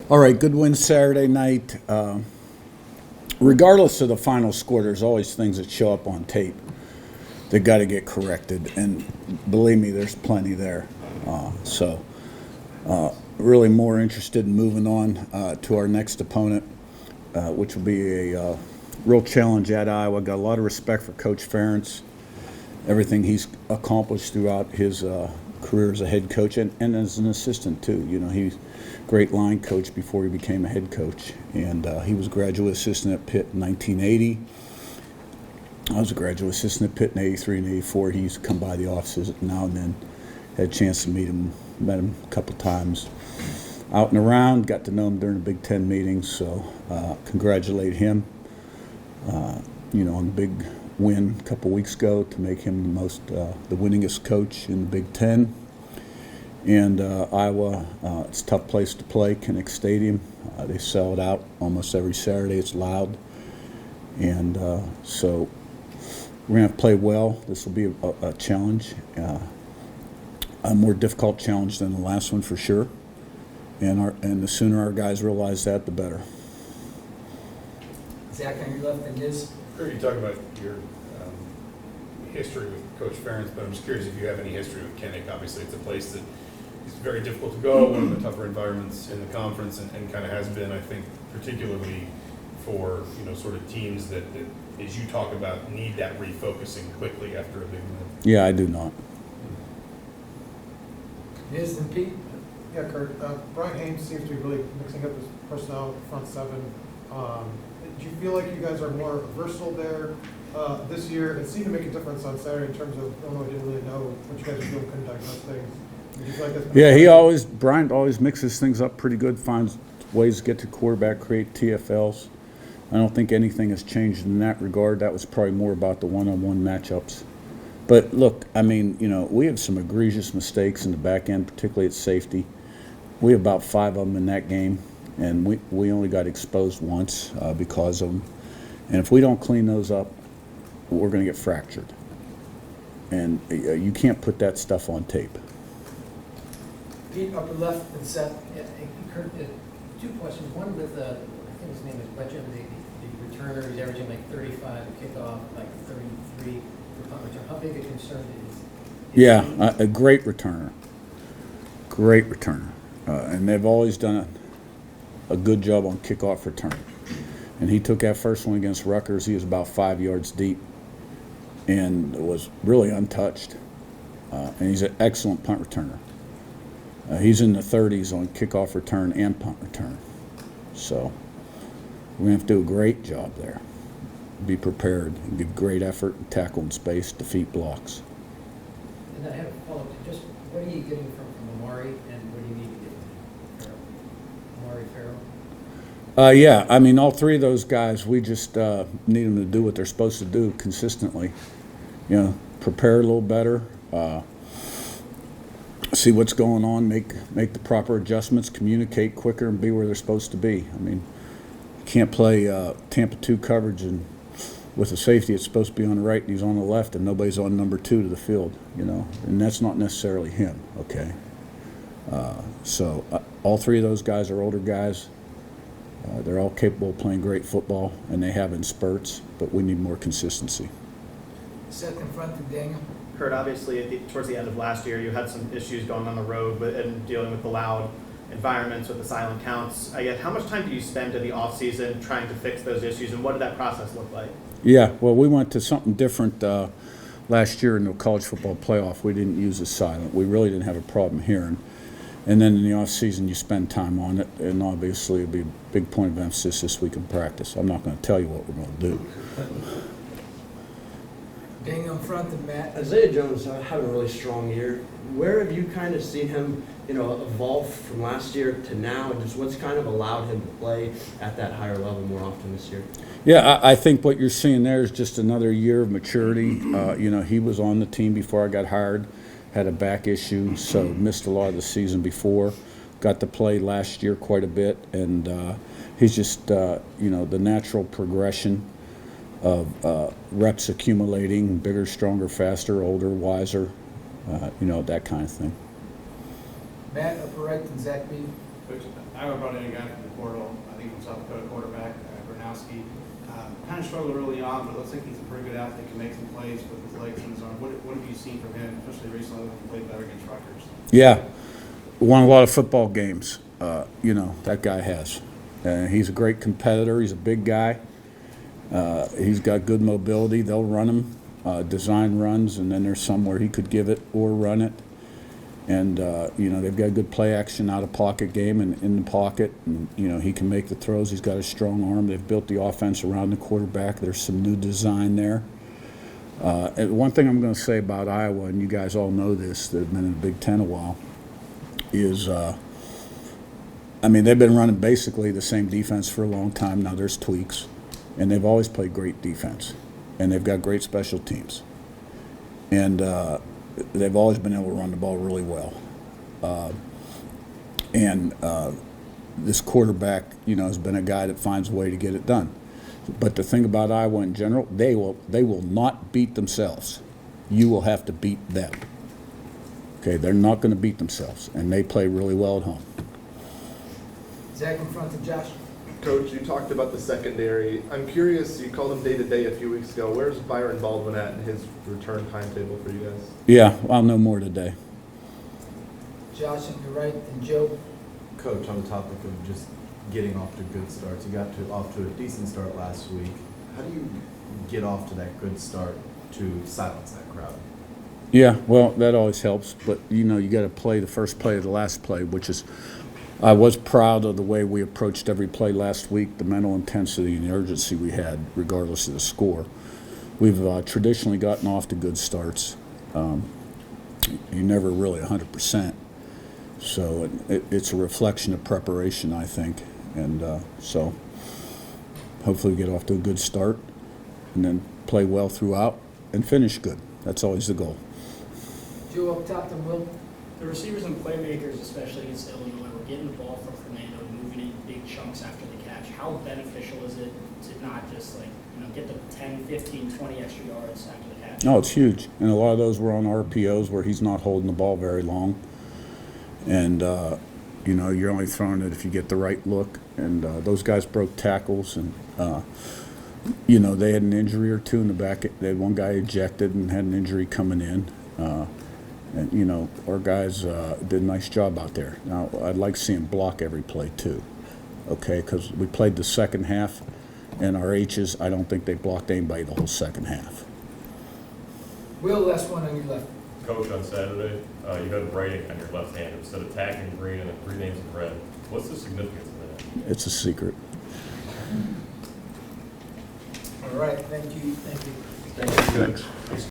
All right, good win Saturday night. Regardless of the final score, there's always things that show up on tape that got to get corrected, and believe me, there's plenty there. Really more interested in moving on to our next opponent, which will be a real challenge at Iowa. Got a lot of respect for Coach Ferentz, everything he's accomplished throughout his career as a head coach and as an assistant too. You know, he's a great line coach before he became a head coach, and he was a graduate assistant at Pitt in 1980. I was a graduate assistant at Pitt in 83 and 84. He used to come by the offices now and then. Had a chance to met him a couple times out and around, got to know him during the Big Ten meetings, so congratulate him, on the big win a couple weeks ago to make him the winningest coach in the Big Ten. And Iowa, it's a tough place to play, Kinnick Stadium. They sell it out almost every Saturday. It's loud. And so we're going to have to play well. This will be a challenge, a more difficult challenge than the last one for sure. And the sooner our guys realize that, the better. Zach, on your left, and Liz. Curt, you talk about your history with Coach Ferentz, but I'm just curious if you have any history with Kinnick. Obviously, it's a place that is very difficult to go, one of the tougher environments in the conference, and kind of has been, I think, particularly for sort of teams that, as you talk about, need that refocusing quickly after a big win. Yeah, I do not. Liz and Pete. Yeah, Curt. Brian Haynes seems to be really mixing up his personnel front seven. Do you feel like you guys are more versatile there this year? It seemed to make a difference on Saturday in terms of Illinois didn't really know what you guys were doing, couldn't diagnose things. Do you feel like that's Brian always mixes things up pretty good, finds ways to get to quarterback, create TFLs. I don't think anything has changed in that regard. That was probably more about the one-on-one matchups. But look, I mean, we have some egregious mistakes in the back end, particularly at safety. We have about 5 of them in that game, and we only got exposed once because of them. And if we don't clean those up, we're going to get fractured. And you can't put that stuff on tape. Pete, upper left, and Seth. Yeah, Curt, 2 questions. One with, I think his name is Bletchem, the returner. He's averaging like 35 to kickoff, like 33 for punt return. How big a concern is Yeah, a great returner. Great returner. And they've always done a good job on kickoff return. And he took that first one against Rutgers. He was about 5 yards deep and was really untouched. And he's an excellent punt returner. He's in the 30s on kickoff return and punt return. So we're going to have to do a great job there. Be prepared and give great effort, and tackle in space, defeat blocks. And then I have a follow-up to just what are you getting from Amari, and what do you need to get from Amari Farrell? Yeah, I mean, all 3 of those guys, we just need them to do what they're supposed to do consistently. Prepare a little better, see what's going on, make the proper adjustments, communicate quicker, and be where they're supposed to be. I mean, you can't play Tampa 2 coverage and with a safety it's supposed to be on the right and he's on the left and nobody's on number 2 to the field, and that's not necessarily him, okay? So all 3 of those guys are older guys. They're all capable of playing great football, and they have in spurts, but we need more consistency. Seth in front to Daniel. Curt, obviously, towards the end of last year, you had some issues going on the road and dealing with the loud environments with the silent counts. I guess, how much time do you spend in the off-season trying to fix those issues, and what did that process look like? Yeah, well, we went to something different last year in the college football playoff. We didn't use the silent. We really didn't have a problem hearing. And then in the off-season, you spend time on it, and obviously it'll be a big point of emphasis this week in practice. I'm not going to tell you what we're going to do. Daniel in front and Matt. Isaiah Jones had a really strong year. Where have you kind of seen him, evolve from last year to now, and just what's kind of allowed him to play at that higher level more often this year? Yeah, I think what you're seeing there is just another year of maturity. He was on the team before I got hired, had a back issue, so missed a lot of the season before. Got to play last year quite a bit, and he's just, the natural progression of reps accumulating, bigger, stronger, faster, older, wiser, that kind of thing. Matt, upper right, and Zach B. Coach, Iowa brought in a guy from the portal, I think from South Dakota quarterback, Gronowski. Kind of struggled early on, but it looks like he's a pretty good athlete, can make some plays with his legs in his arm. What have you seen from him, especially recently when he played better against Rutgers? Yeah, won a lot of football games. That guy has. He's a great competitor. He's a big guy. He's got good mobility. They'll run him, design runs, and then there's some where he could give it or run it. And, they've got good play action out of pocket game and in the pocket. And, he can make the throws. He's got a strong arm. They've built the offense around the quarterback. There's some new design there. And one thing I'm going to say about Iowa, and you guys all know this that have been in the Big Ten a while, is, they've been running basically the same defense for a long time. Now there's tweaks. And they've always played great defense. And they've got great special teams. And they've always been able to run the ball really well. This quarterback, has been a guy that finds a way to get it done. But the thing about Iowa in general, they will not beat themselves. You will have to beat them. Okay, they're not going to beat themselves, and they play really well at home. Zach in front of Josh. Coach, you talked about the secondary. I'm curious, you called him day-to-day a few weeks ago. Where's Byron Baldwin at in his return timetable for you guys? Yeah, I'll know more today. Josh on your right, and Joe. Coach, on the topic of just getting off to good starts, you got off to a decent start last week. How do you get off to that good start to silence that crowd? Yeah, well, that always helps. But, you got to play the first play of the last play, which is I was proud of the way we approached every play last week, the mental intensity and the urgency we had, regardless of the score. We've traditionally gotten off to good starts. You're never really 100%. So it's a reflection of preparation, I think. And so hopefully we get off to a good start and then play well throughout and finish good. That's always the goal. Joe up top, then Will. The receivers and playmakers, especially against Illinois, were getting the ball from Fernando, moving in big chunks after the catch. How beneficial is it to not just get the 10, 15, 20 extra yards after the catch? No, it's huge. And a lot of those were on RPOs where he's not holding the ball very long. And, you're only throwing it if you get the right look. And those guys broke tackles. And, they had an injury or two in the back. They had one guy ejected and had an injury coming in. And, our guys did a nice job out there. Now, I'd like to see them block every play, too, okay? Because we played the second half, and our H's, I don't think they blocked anybody the whole second half. Will, last one on your left. Coach, on Saturday, you had writing on your left hand. Instead of tack in green and then 3 names in red. What's the significance of that? It's a secret. All right, thank you. Thanks.